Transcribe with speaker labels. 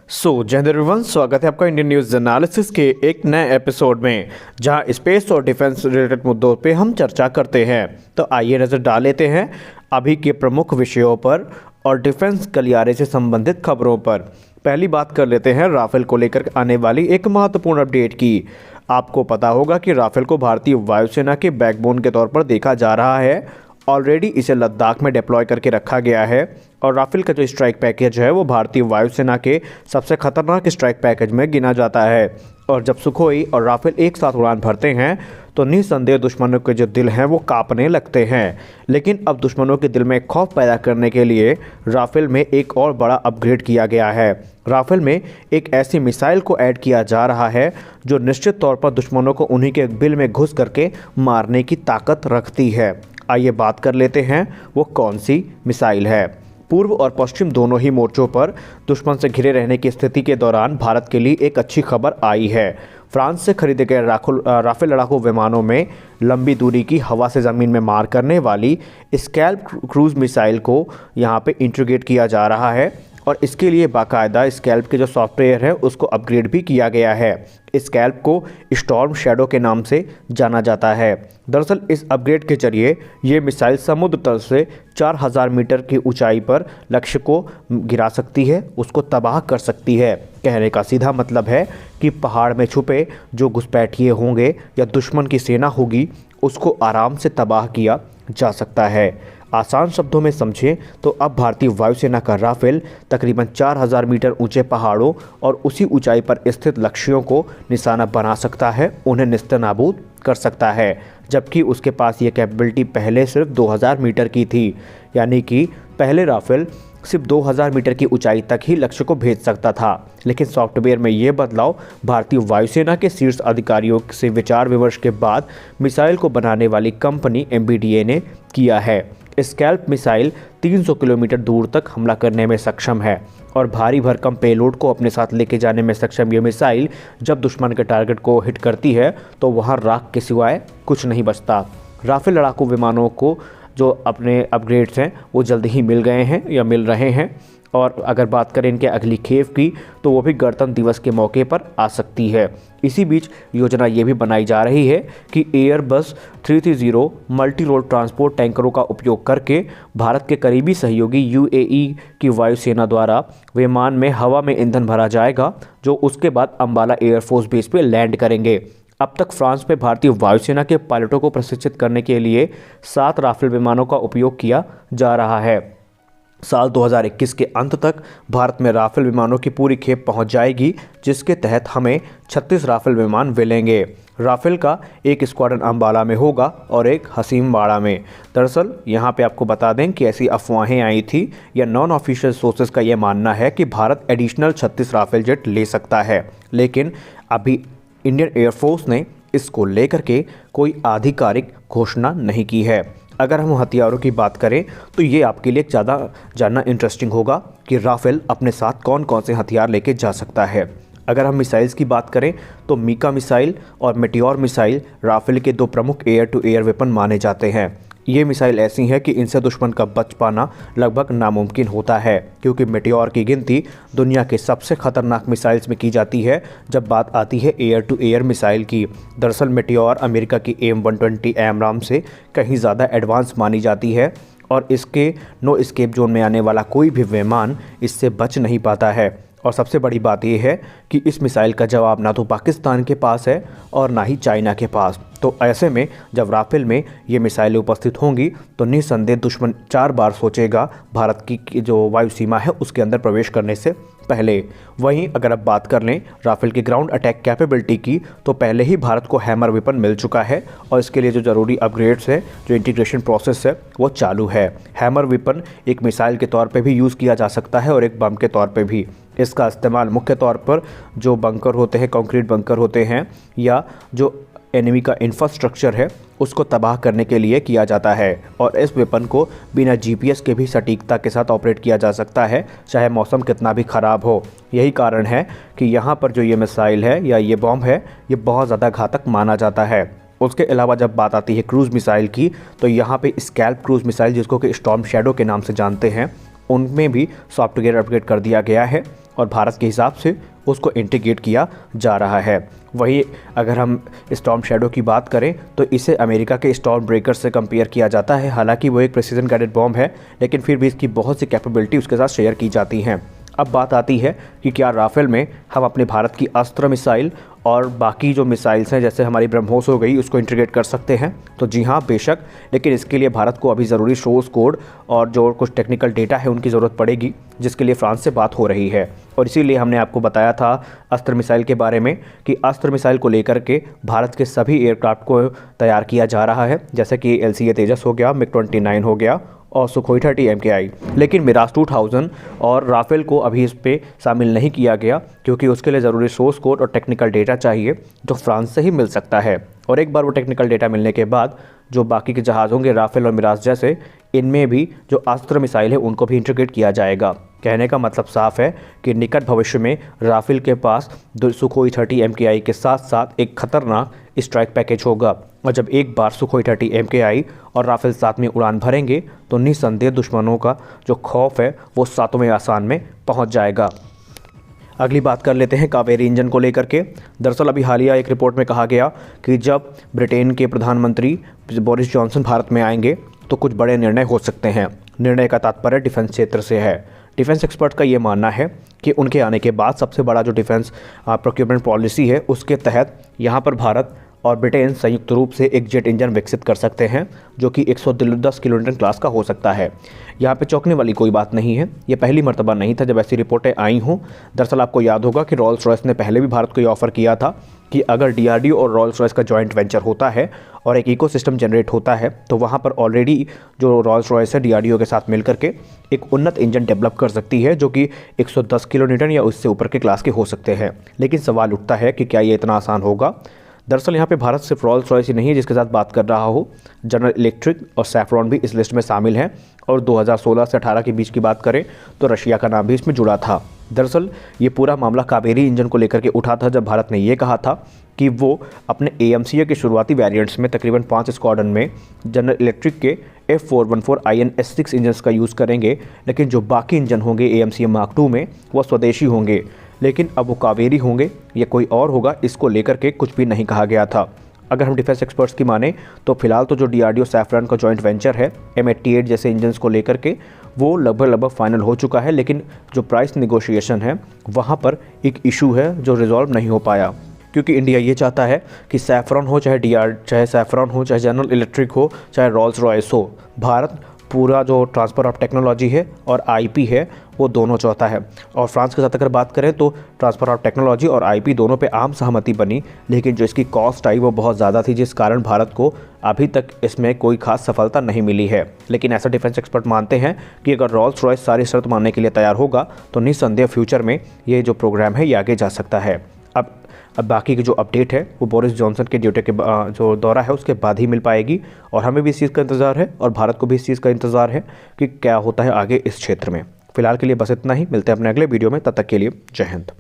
Speaker 1: जय हिंद एवरीवन, स्वागत है आपका इंडियन न्यूज़ एनालिसिस के एक नए एपिसोड में, जहां स्पेस और डिफेंस रिलेटेड मुद्दों पे हम चर्चा करते हैं। तो आइए नज़र डाल लेते हैं अभी के प्रमुख विषयों पर और डिफेंस गलियारे से संबंधित खबरों पर। पहली बात कर लेते हैं राफेल को लेकर आने वाली एक महत्वपूर्ण अपडेट की। आपको पता होगा कि राफेल को भारतीय वायुसेना के बैकबोन के तौर पर देखा जा रहा है। ऑलरेडी इसे लद्दाख में डिप्लॉय करके रखा गया है और राफेल का जो स्ट्राइक पैकेज है वो भारतीय वायुसेना के सबसे खतरनाक स्ट्राइक पैकेज में गिना जाता है। और जब सुखोई और राफेल एक साथ उड़ान भरते हैं तो निस्संदेह दुश्मनों के जो दिल हैं वो कांपने लगते हैं। लेकिन अब दुश्मनों के दिल में खौफ पैदा करने के लिए राफेल में एक और बड़ा अपग्रेड किया गया है। राफेल में एक ऐसी मिसाइल को ऐड किया जा रहा है जो निश्चित तौर पर दुश्मनों को उन्हीं के बिल में घुस करके मारने की ताकत रखती है। आइए बात कर लेते हैं वो कौन सी मिसाइल है। पूर्व और पश्चिम दोनों ही मोर्चों पर दुश्मन से घिरे रहने की स्थिति के दौरान भारत के लिए एक अच्छी खबर आई है। फ्रांस से खरीदे गए राफेल लड़ाकू विमानों में लंबी दूरी की हवा से ज़मीन में मार करने वाली स्कैल्प क्रूज मिसाइल को यहाँ पे इंटीग्रेट किया जा रहा है और इसके लिए बाकायदा स्कैल्प के जो सॉफ्टवेयर है उसको अपग्रेड भी किया गया है। स्कैल्प को स्टॉर्म शैडो के नाम से जाना जाता है। दरअसल इस अपग्रेड के जरिए ये मिसाइल समुद्र तल से 4000 मीटर की ऊंचाई पर लक्ष्य को गिरा सकती है, उसको तबाह कर सकती है। कहने का सीधा मतलब है कि पहाड़ में छुपे जो घुसपैठिए होंगे या दुश्मन की सेना होगी उसको आराम से तबाह किया जा सकता है। आसान शब्दों में समझें तो अब भारतीय वायुसेना का राफेल तकरीबन 4000 मीटर ऊंचे पहाड़ों और उसी ऊंचाई पर स्थित लक्ष्यों को निशाना बना सकता है, उन्हें निस्तनाबूद कर सकता है। जबकि उसके पास ये कैपेबिलिटी पहले सिर्फ 2000 मीटर की थी, यानी कि पहले राफेल सिर्फ 2000 मीटर की ऊंचाई तक ही लक्ष्य को भेज सकता था। लेकिन सॉफ्टवेयर में ये बदलाव भारतीय वायुसेना के शीर्ष अधिकारियों से विचार विमर्श के बाद मिसाइल को बनाने वाली कंपनी MBDA ने किया है। स्कैल्प मिसाइल 300 किलोमीटर दूर तक हमला करने में सक्षम है और भारी भरकम पेलोड को अपने साथ लेके जाने में सक्षम ये मिसाइल जब दुश्मन के टारगेट को हिट करती है तो वहाँ राख के सिवाय कुछ नहीं बचता। राफेल लड़ाकू विमानों को जो अपने अपग्रेड्स हैं वो जल्द ही मिल गए हैं या मिल रहे हैं और अगर बात करें इनके अगली खेप की तो वो भी गणतंत्र दिवस के मौके पर आ सकती है। इसी बीच योजना ये भी बनाई जा रही है कि एयरबस 330 मल्टी रोल ट्रांसपोर्ट टैंकरों का उपयोग करके भारत के करीबी सहयोगी UAE की वायुसेना द्वारा विमान में हवा में ईंधन भरा जाएगा जो उसके बाद अंबाला एयरफोर्स बेस पे लैंड करेंगे। अब तक फ्रांस में भारतीय वायुसेना के पायलटों को प्रशिक्षित करने के लिए 7 राफेल विमानों का उपयोग किया जा रहा है। साल 2021 के अंत तक भारत में राफेल विमानों की पूरी खेप पहुंच जाएगी, जिसके तहत हमें 36 राफेल विमान मिलेंगे। राफेल का एक स्क्वाड्रन अंबाला में होगा और एक हसीमवाड़ा में। दरअसल यहां पे आपको बता दें कि ऐसी अफवाहें आई थी या नॉन ऑफिशियल सोर्सेज का यह मानना है कि भारत एडिशनल 36 राफेल जेट ले सकता है, लेकिन अभी इंडियन एयरफोर्स ने इसको लेकर के कोई आधिकारिक घोषणा नहीं की है। अगर हम हथियारों की बात करें तो ये आपके लिए ज़्यादा जानना इंटरेस्टिंग होगा कि राफेल अपने साथ कौन कौन से हथियार लेके जा सकता है। अगर हम मिसाइल्स की बात करें तो मीका मिसाइल और मेटियोर मिसाइल राफेल के 2 प्रमुख एयर टू एयर वेपन माने जाते हैं। ये मिसाइल ऐसी हैं कि इनसे दुश्मन का बच पाना लगभग नामुमकिन होता है, क्योंकि मेटियोर की गिनती दुनिया के सबसे खतरनाक मिसाइल्स में की जाती है जब बात आती है एयर टू एयर मिसाइल की। दरअसल मेटियोर अमेरिका की AIM-120 एमराम से कहीं ज़्यादा एडवांस मानी जाती है और इसके नो एस्केप जोन में आने वाला कोई भी विमान इससे बच नहीं पाता है। और सबसे बड़ी बात यह है कि इस मिसाइल का जवाब ना तो पाकिस्तान के पास है और ना ही चाइना के पास। तो ऐसे में जब राफेल में ये मिसाइलें उपस्थित होंगी तो निस्संदेह दुश्मन 4 बार सोचेगा भारत की जो वायु सीमा है उसके अंदर प्रवेश करने से पहले। वहीं अगर अब बात कर लें राफेल की ग्राउंड अटैक कैपेबिलिटी की तो पहले ही भारत को हैमर वेपन मिल चुका है और इसके लिए जो ज़रूरी अपग्रेड्स है, जो इंटीग्रेशन प्रोसेस है वो चालू है। हैमर वेपन एक मिसाइल के तौर पे भी यूज़ किया जा सकता है और एक बम के तौर पे भी। इसका इस्तेमाल मुख्य तौर पर जो बंकर होते हैं, कंक्रीट बंकर होते हैं या जो एनिमी का इंफ्रास्ट्रक्चर है उसको तबाह करने के लिए किया जाता है और इस वेपन को बिना GPS के भी सटीकता के साथ ऑपरेट किया जा सकता है, चाहे मौसम कितना भी ख़राब हो। यही कारण है कि यहाँ पर जो ये मिसाइल है या ये बॉम्ब है ये बहुत ज़्यादा घातक माना जाता है। उसके अलावा जब बात आती है क्रूज़ मिसाइल की तो यहाँ पे स्कैल्प क्रूज़ मिसाइल, जिसको कि स्टॉर्म शैडो के नाम से जानते हैं, उनमें भी सॉफ्टवेयर अपग्रेड कर दिया गया है और भारत के हिसाब से उसको इंटीग्रेट किया जा रहा है। वहीं अगर हम स्टॉर्म शैडो की बात करें तो इसे अमेरिका के स्टॉर्म ब्रेकर से कंपेयर किया जाता है। हालांकि वो एक प्रिसीजन गाइडेड बॉम्ब है, लेकिन फिर भी इसकी बहुत सी कैपेबिलिटी उसके साथ शेयर की जाती हैं। अब बात आती है कि क्या राफेल में हम अपने भारत की अस्त्र मिसाइल और बाकी जो मिसाइल्स हैं जैसे हमारी ब्रह्मोस हो गई उसको इंटीग्रेट कर सकते हैं। तो जी हाँ, बेशक, लेकिन इसके लिए भारत को अभी ज़रूरी सोर्स कोड और जो कुछ टेक्निकल डेटा है उनकी ज़रूरत पड़ेगी, जिसके लिए फ्रांस से बात हो रही है। और इसीलिए हमने आपको बताया था अस्त्र मिसाइल के बारे में कि अस्त्र मिसाइल को लेकर के भारत के सभी एयरक्राफ्ट को तैयार किया जा रहा है, जैसे कि LCA तेजस हो गया, MiG-29 हो गया और सुखोई 30 MKI। लेकिन मिराज 2000 और राफेल को अभी इस पे शामिल नहीं किया गया, क्योंकि उसके लिए ज़रूरी सोर्स कोड और टेक्निकल डेटा चाहिए जो फ्रांस से ही मिल सकता है। और एक बार वो टेक्निकल डेटा मिलने के बाद जो बाकी के जहाज़ होंगे राफेल और मिराज जैसे, इनमें भी जो अस्त्र मिसाइल है उनको भी इंटीग्रेट किया जाएगा। कहने का मतलब साफ है कि निकट भविष्य में राफेल के पास सुखोई 30 MKI के साथ साथ एक खतरनाक स्ट्राइक पैकेज होगा। और जब एक बार सुखोई 30 MKI और राफेल साथ में उड़ान भरेंगे तो निस्संदेह दुश्मनों का जो खौफ है वो सातवें आसमान में पहुंच जाएगा। अगली बात कर लेते हैं कावेरी इंजन को लेकर के। दरअसल अभी हालिया एक रिपोर्ट में कहा गया कि जब ब्रिटेन के प्रधानमंत्री बोरिस जॉनसन भारत में आएंगे तो कुछ बड़े निर्णय हो सकते हैं। निर्णय का तात्पर्य डिफेंस क्षेत्र से है। डिफेंस एक्सपर्ट का ये मानना है कि उनके आने के बाद सबसे बड़ा जो डिफेंस प्रोक्योरमेंट पॉलिसी है उसके तहत यहाँ पर भारत और ब्रिटेन संयुक्त रूप से एक जेट इंजन विकसित कर सकते हैं जो कि 110 किलोन्यूटन क्लास का हो सकता है। यहाँ पे चौंकने वाली कोई बात नहीं है, ये पहली मर्तबा नहीं था जब ऐसी रिपोर्टें आई हों। दरअसल आपको याद होगा कि रॉल्स रॉयस ने पहले भी भारत को ये ऑफ़र किया था कि अगर DRDO और रॉल्स रॉयस का जॉइंट वेंचर होता है और एक इकोसिस्टम जनरेट होता है तो वहाँ पर ऑलरेडी जो रॉल्स रॉयस है DRDO के साथ मिल करके एक उन्नत इंजन डेवलप कर सकती है जो कि 110 किलोन्यूटन या उससे ऊपर के क्लास के हो सकते हैं। लेकिन सवाल उठता है कि क्या ये इतना आसान होगा। दरअसल यहाँ पे भारत सिर्फ रॉल्स रॉयस ही नहीं है जिसके साथ बात कर रहा हो, जनरल इलेक्ट्रिक और सैफ्रॉन भी इस लिस्ट में शामिल हैं। और 2016 से 18 के बीच की बात करें तो रशिया का नाम भी इसमें जुड़ा था। दरअसल ये पूरा मामला कावेरी इंजन को लेकर के उठा था जब भारत ने ये कहा था कि वो अपने AMCA के शुरुआती वेरिएंट्स में तकरीबन 5 स्क्वाड्रन में जनरल इलेक्ट्रिक के F414 IN-S6 इंजन्स का यूज़ करेंगे, लेकिन जो बाकी इंजन होंगे AMCA Mark II में वो स्वदेशी होंगे। लेकिन अब वो कावेरी होंगे या कोई और होगा, इसको लेकर के कुछ भी नहीं कहा गया था। अगर हम डिफेंस एक्सपर्ट्स की माने तो फिलहाल तो जो DRDO सैफ्रॉन का जॉइंट वेंचर है M88 जैसे इंजन्स को लेकर के वो लगभग फाइनल हो चुका है, लेकिन जो प्राइस निगोशिएशन है वहाँ पर एक इशू है जो रिजॉल्व नहीं हो पाया, क्योंकि इंडिया ये चाहता है कि सैफ्रॉन हो चाहे सैफ्रॉन हो, चाहे जनरल इलेक्ट्रिक हो, चाहे रॉल्स रॉयस हो, भारत पूरा जो ट्रांसफ़र ऑफ टेक्नोलॉजी है और IP है वो दोनों चाहता है। और फ्रांस के साथ अगर बात करें तो ट्रांसफ़र ऑफ टेक्नोलॉजी और IP दोनों पे आम सहमति बनी, लेकिन जो इसकी कॉस्ट आई वो बहुत ज़्यादा थी, जिस कारण भारत को अभी तक इसमें कोई खास सफलता नहीं मिली है। लेकिन ऐसा डिफेंस एक्सपर्ट मानते हैं कि अगर रॉल्स रॉयस सारी शर्त मानने के लिए तैयार होगा तो निस्संदेह फ्यूचर में ये जो प्रोग्राम है ये आगे जा सकता है। अब बाकी की जो अपडेट है वो बोरिस जॉनसन के ड्यूटी के जो दौरा है उसके बाद ही मिल पाएगी, और हमें भी इस चीज़ का इंतज़ार है और भारत को भी इस चीज़ का इंतज़ार है कि क्या होता है आगे इस क्षेत्र में। फिलहाल के लिए बस इतना ही, मिलते हैं अपने अगले वीडियो में, तब तक के लिए जय हिंद।